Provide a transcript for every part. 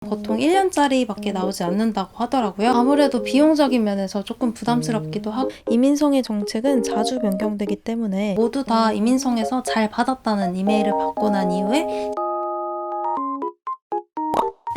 보통 1년짜리밖에 나오지 않는다고 하더라고요. 아무래도 비용적인 면에서 조금 부담스럽기도 하고 이민성의 정책은 자주 변경되기 때문에 모두 다 이민성에서 잘 받았다는 이메일을 받고 난 이후에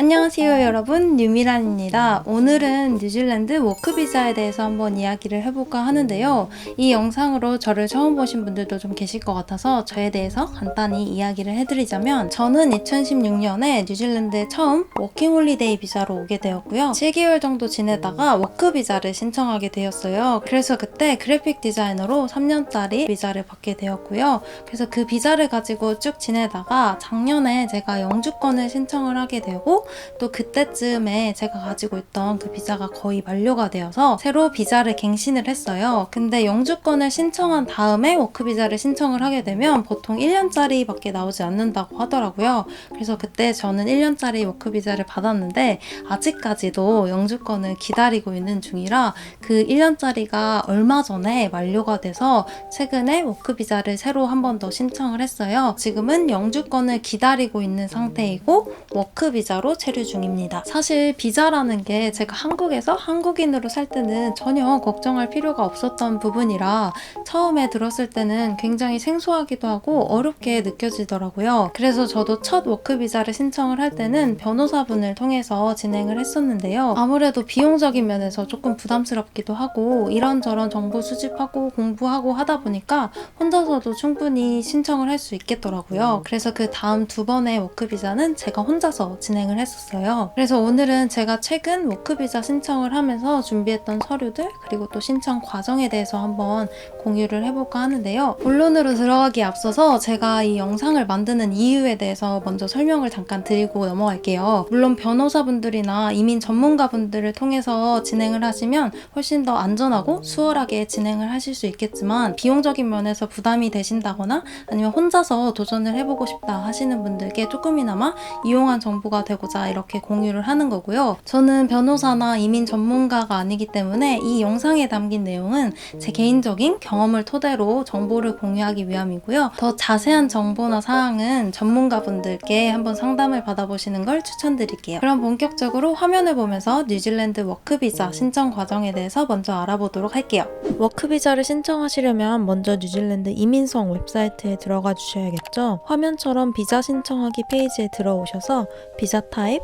안녕하세요 여러분, 뉴미란입니다. 오늘은 뉴질랜드 워크비자에 대해서 한번 이야기를 해볼까 하는데요. 이 영상으로 저를 처음 보신 분들도 좀 계실 것 같아서 저에 대해서 간단히 이야기를 해드리자면, 저는 2016년에 뉴질랜드에 처음 워킹홀리데이 비자로 오게 되었고요. 7개월 정도 지내다가 워크비자를 신청하게 되었어요. 그래서 그때 그래픽 디자이너로 3년짜리 비자를 받게 되었고요. 그래서 그 비자를 가지고 쭉 지내다가 작년에 제가 영주권을 신청을 하게 되고, 또 그때쯤에 제가 가지고 있던 그 비자가 거의 만료가 되어서 새로 비자를 갱신을 했어요. 근데 영주권을 신청한 다음에 워크비자를 신청을 하게 되면 보통 1년짜리 밖에 나오지 않는다고 하더라고요. 그래서 그때 저는 1년짜리 워크비자를 받았는데 아직까지도 영주권을 기다리고 있는 중이라 그 1년짜리가 얼마 전에 만료가 돼서 최근에 워크비자를 새로 한 번 더 신청을 했어요. 지금은 영주권을 기다리고 있는 상태이고 워크비자로 체류 중입니다. 사실 비자라는 게 제가 한국에서 한국인으로 살 때는 전혀 걱정할 필요가 없었던 부분이라 처음에 들었을 때는 굉장히 생소하기도 하고 어렵게 느껴지더라고요. 그래서 저도 첫 워크비자를 신청을 할 때는 변호사분을 통해서 진행을 했었는데요. 아무래도 비용적인 면에서 조금 부담스럽기도 하고 이런저런 정보 수집하고 공부하고 하다 보니까 혼자서도 충분히 신청을 할 수 있겠더라고요. 그래서 그 다음 두 번의 워크비자는 제가 혼자서 진행을 했었어요. 그래서 오늘은 제가 최근 워크비자 신청을 하면서 준비했던 서류들 그리고 또 신청 과정에 대해서 한번 공유를 해볼까 하는데요. 본론으로 들어가기에 앞서서 제가 이 영상을 만드는 이유에 대해서 먼저 설명을 잠깐 드리고 넘어갈게요. 물론 변호사분들이나 이민 전문가분들을 통해서 진행을 하시면 훨씬 더 안전하고 수월하게 진행을 하실 수 있겠지만 비용적인 면에서 부담이 되신다거나 아니면 혼자서 도전을 해보고 싶다 하시는 분들께 조금이나마 유용한 정보가 되고자 이렇게 공유를 하는 거고요. 저는 변호사나 이민 전문가가 아니기 때문에 이 영상에 담긴 내용은 제 개인적인 경험을 토대로 정보를 공유하기 위함이고요. 더 자세한 정보나 사항은 전문가분들께 한번 상담을 받아보시는 걸 추천드릴게요. 그럼 본격적으로 화면을 보면서 뉴질랜드 워크비자 신청 과정에 대해서 먼저 알아보도록 할게요. 워크비자를 신청하시려면 먼저 뉴질랜드 이민성 웹사이트에 들어가 주셔야겠죠. 화면처럼 비자 신청하기 페이지에 들어오셔서 비자 타입,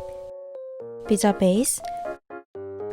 비자 베이스,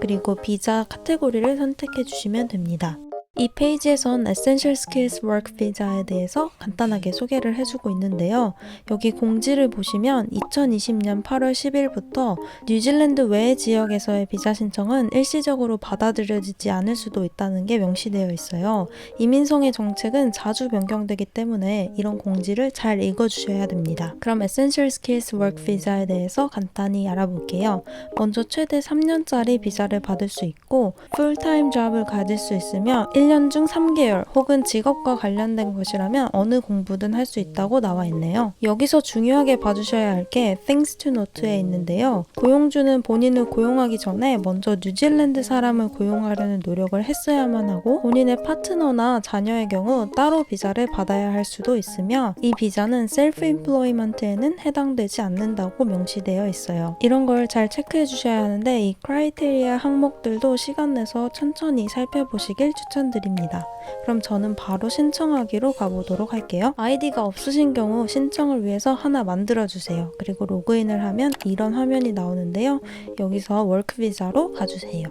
그리고 비자 카테고리를 선택해 주시면 됩니다. 이 페이지에선 Essential Skills Work 비자에 대해서 간단하게 소개를 해주고 있는데요. 여기 공지를 보시면 2020년 8월 10일부터 뉴질랜드 외 지역에서의 비자 신청은 일시적으로 받아들여지지 않을 수도 있다는 게 명시되어 있어요. 이민성의 정책은 자주 변경되기 때문에 이런 공지를 잘 읽어주셔야 됩니다. 그럼 Essential Skills Work 비자에 대해서 간단히 알아볼게요. 먼저 최대 3년짜리 비자를 받을 수 있고 풀타임 잡을 가질 수 있으며 1년 중 3개월 혹은 직업과 관련된 것이라면 어느 공부든 할 수 있다고 나와 있네요. 여기서 중요하게 봐주셔야 할 게 Things to Note에 있는데요. 고용주는 본인을 고용하기 전에 먼저 뉴질랜드 사람을 고용하려는 노력을 했어야만 하고 본인의 파트너나 자녀의 경우 따로 비자를 받아야 할 수도 있으며 이 비자는 Self-Employment에는 해당되지 않는다고 명시되어 있어요. 이런 걸 잘 체크해 주셔야 하는데 이 크라이테리아 항목들도 시간 내서 천천히 살펴보시길 추천드립니다. 그럼 저는 바로 신청하기로 가보도록 할게요. 아이디가 없으신 경우 신청을 위해서 하나 만들어주세요. 그리고 로그인을 하면 이런 화면이 나오는데요. 여기서 워크비자로 가주세요.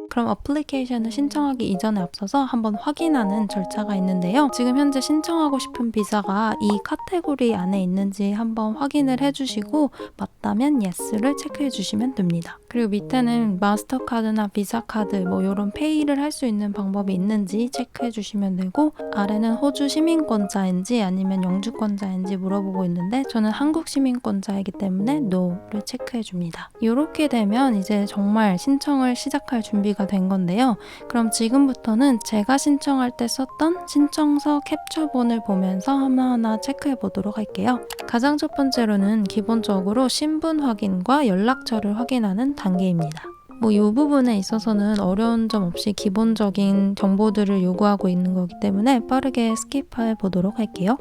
그럼 어플리케이션을 신청하기 이전에 앞서서 한번 확인하는 절차가 있는데요. 지금 현재 신청하고 싶은 비자가 이 카테고리 안에 있는지 한번 확인을 해주시고 맞다면 Yes를 체크해 주시면 됩니다. 그리고 밑에는 마스터카드나 비자카드 이런 페이를 할 수 있는 방법이 있는지 체크해 주시면 되고 아래는 호주 시민권자인지 아니면 영주권자인지 물어보고 있는데 저는 한국 시민권자이기 때문에 NO를 체크해 줍니다. 이렇게 되면 이제 정말 신청을 시작할 준비가 된 건데요. 그럼 지금부터는 제가 신청할 때 썼던 신청서 캡처본을 보면서 하나하나 체크해 보도록 할게요. 가장 첫 번째로는 기본적으로 신분 확인과 연락처를 확인하는 단계입니다. 이 부분에 있어서는 어려운 점 없이 기본적인 정보들을 요구하고 있는 거기 때문에 빠르게 스킵해 보도록 할게요.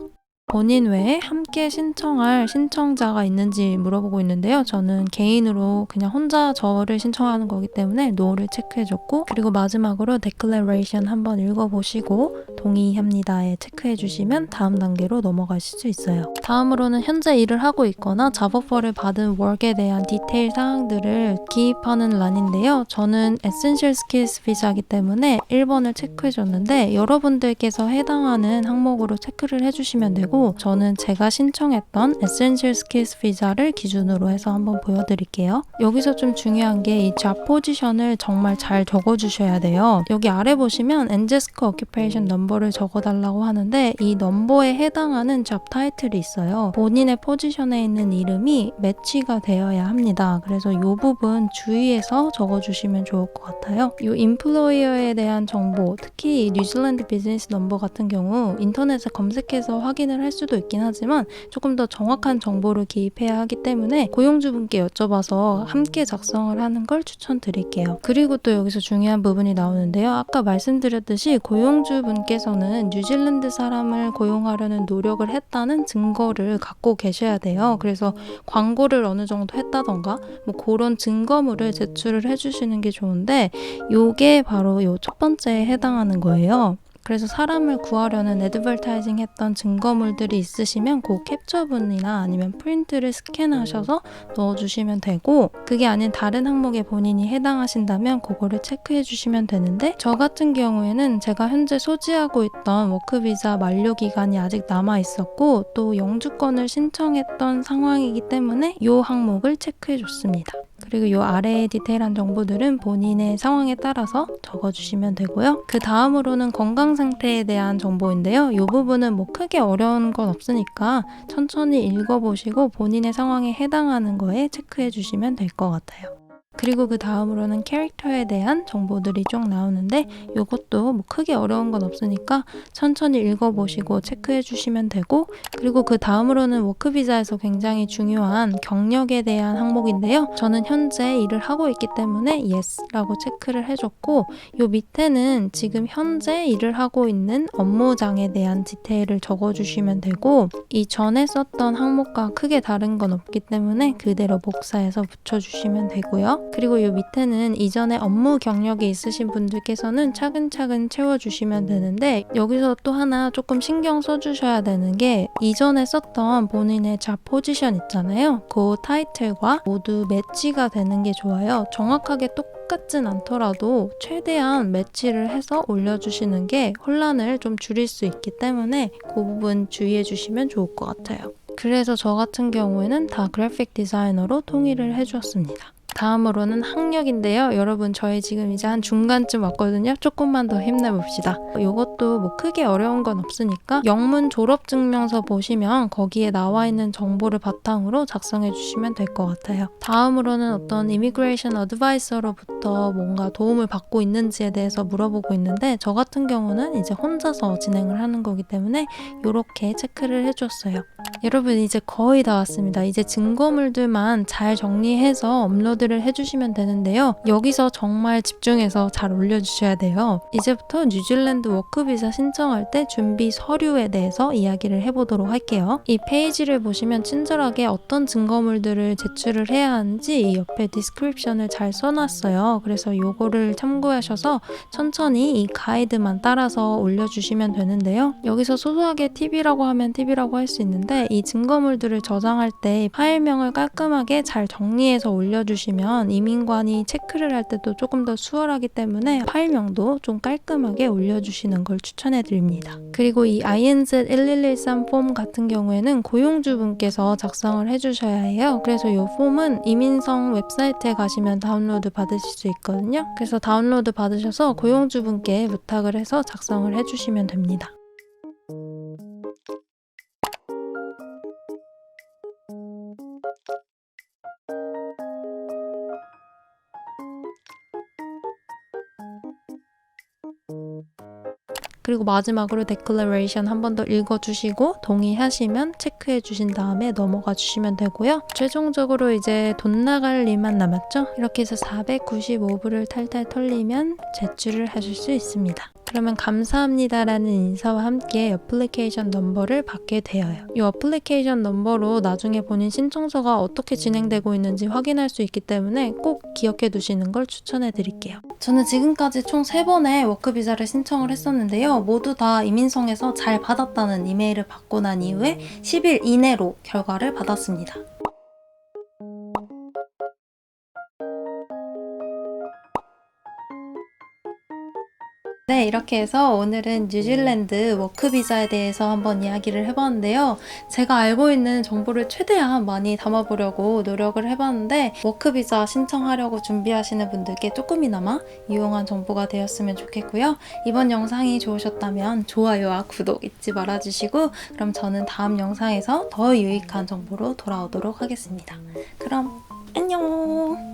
본인 외에 함께 신청할 신청자가 있는지 물어보고 있는데요. 저는 개인으로 그냥 혼자 저를 신청하는 거기 때문에 no를 체크해줬고, 그리고 마지막으로 declaration 한번 읽어보시고 동의합니다에 체크해주시면 다음 단계로 넘어가실 수 있어요. 다음으로는 현재 일을 하고 있거나 잡오퍼를 받은 work에 대한 디테일 사항들을 기입하는 란인데요. 저는 essential skills 비자이기 때문에 1번을 체크해줬는데 여러분들께서 해당하는 항목으로 체크를 해주시면 되고, 저는 제가 신청했던 Essential Skills 비자를 기준으로 해서 한번 보여드릴게요. 여기서 좀 중요한 게 이 job 포지션을 정말 잘 적어주셔야 돼요. 여기 아래 보시면 NGESC Occupation Number를 적어달라고 하는데 이 넘버에 해당하는 job 타이틀이 있어요. 본인의 포지션에 있는 이름이 매치가 되어야 합니다. 그래서 이 부분 주의해서 적어주시면 좋을 것 같아요. 이 employer에 대한 정보, 특히 뉴질랜드 비즈니스 넘버 같은 경우 인터넷에 검색해서 확인을 할 수도 있긴 하지만 조금 더 정확한 정보를 기입해야 하기 때문에 고용주분께 여쭤봐서 함께 작성을 하는 걸 추천드릴게요. 그리고 또 여기서 중요한 부분이 나오는데요. 아까 말씀드렸듯이 고용주분께서는 뉴질랜드 사람을 고용하려는 노력을 했다는 증거를 갖고 계셔야 돼요. 그래서 광고를 어느 정도 했다던가 뭐 그런 증거물을 제출을 해주시는 게 좋은데, 요게 바로 요 첫 번째에 해당하는 거예요. 그래서 사람을 구하려는 애드버타이징 했던 증거물들이 있으시면 그 캡처본이나 아니면 프린트를 스캔하셔서 넣어주시면 되고, 그게 아닌 다른 항목에 본인이 해당하신다면 그거를 체크해 주시면 되는데, 저 같은 경우에는 제가 현재 소지하고 있던 워크비자 만료기간이 아직 남아 있었고 또 영주권을 신청했던 상황이기 때문에 이 항목을 체크해 줬습니다. 그리고 이 아래의 디테일한 정보들은 본인의 상황에 따라서 적어주시면 되고요. 그 다음으로는 건강 상태에 대한 정보인데요. 이 부분은 뭐 크게 어려운 건 없으니까 천천히 읽어보시고 본인의 상황에 해당하는 거에 체크해 주시면 될 것 같아요. 그리고 그 다음으로는 캐릭터에 대한 정보들이 쭉 나오는데 이것도 뭐 크게 어려운 건 없으니까 천천히 읽어보시고 체크해 주시면 되고, 그리고 그 다음으로는 워크비자에서 굉장히 중요한 경력에 대한 항목인데요. 저는 현재 일을 하고 있기 때문에 YES라고 체크를 해줬고, 요 밑에는 지금 현재 일을 하고 있는 업무장에 대한 디테일을 적어주시면 되고, 이 전에 썼던 항목과 크게 다른 건 없기 때문에 그대로 복사해서 붙여주시면 되고요. 그리고 이 밑에는 이전에 업무 경력이 있으신 분들께서는 차근차근 채워주시면 되는데, 여기서 또 하나 조금 신경 써주셔야 되는 게 이전에 썼던 본인의 잡 포지션 있잖아요. 그 타이틀과 모두 매치가 되는 게 좋아요. 정확하게 똑같진 않더라도 최대한 매치를 해서 올려주시는 게 혼란을 좀 줄일 수 있기 때문에 그 부분 주의해 주시면 좋을 것 같아요. 그래서 저 같은 경우에는 다 그래픽 디자이너로 통일을 해주었습니다. 다음으로는 학력인데요. 여러분 저희 지금 이제 한 중간쯤 왔거든요. 조금만 더 힘내봅시다. 이것도 뭐 크게 어려운 건 없으니까 영문 졸업증명서 보시면 거기에 나와 있는 정보를 바탕으로 작성해 주시면 될 것 같아요. 다음으로는 어떤 이미그레이션 어드바이서로부터 뭔가 도움을 받고 있는지에 대해서 물어보고 있는데, 저 같은 경우는 이제 혼자서 진행을 하는 거기 때문에 이렇게 체크를 해줬어요. 여러분 이제 거의 다 왔습니다. 이제 증거물들만 잘 정리해서 업로드를 해주시면 되는데요. 여기서 정말 집중해서 잘 올려주셔야 돼요. 이제부터 뉴질랜드 워크비자 신청할 때 준비 서류에 대해서 이야기를 해보도록 할게요. 이 페이지를 보시면 친절하게 어떤 증거물들을 제출을 해야 하는지 이 옆에 디스크립션을 잘 써놨어요. 그래서 요거를 참고하셔서 천천히 이 가이드만 따라서 올려주시면 되는데요. 여기서 소소하게 팁이라고 하면 팁이라고 할 수 있는데, 이 증거물들을 저장할 때 파일명을 깔끔하게 잘 정리해서 올려주시면 이민관이 체크를 할 때도 조금 더 수월하기 때문에 파일명도 좀 깔끔하게 올려주시는 걸 추천해드립니다. 그리고 이 INZ 1113 폼 같은 경우에는 고용주분께서 작성을 해주셔야 해요. 그래서 이 폼은 이민성 웹사이트에 가시면 다운로드 받으실 수 있거든요. 그래서 다운로드 받으셔서 고용주분께 부탁을 해서 작성을 해주시면 됩니다. 그리고 마지막으로 declaration 한 번 더 읽어주시고 동의하시면 체크해 주신 다음에 넘어가 주시면 되고요. 최종적으로 이제 돈 나갈 일만 남았죠? 이렇게 해서 495불을 탈탈 털리면 제출을 하실 수 있습니다. 그러면 감사합니다라는 인사와 함께 어플리케이션 넘버를 받게 되어요. 이 어플리케이션 넘버로 나중에 본인 신청서가 어떻게 진행되고 있는지 확인할 수 있기 때문에 꼭 기억해 두시는 걸 추천해 드릴게요. 저는 지금까지 총 3번의 워크비자를 신청을 했었는데요. 모두 다 이민성에서 잘 받았다는 이메일을 받고 난 이후에 10일 이내로 결과를 받았습니다. 네, 이렇게 해서 오늘은 뉴질랜드 워크비자에 대해서 한번 이야기를 해봤는데요. 제가 알고 있는 정보를 최대한 많이 담아보려고 노력을 해봤는데 워크비자 신청하려고 준비하시는 분들께 조금이나마 유용한 정보가 되었으면 좋겠고요. 이번 영상이 좋으셨다면 좋아요와 구독 잊지 말아주시고 그럼 저는 다음 영상에서 더 유익한 정보로 돌아오도록 하겠습니다. 그럼 안녕!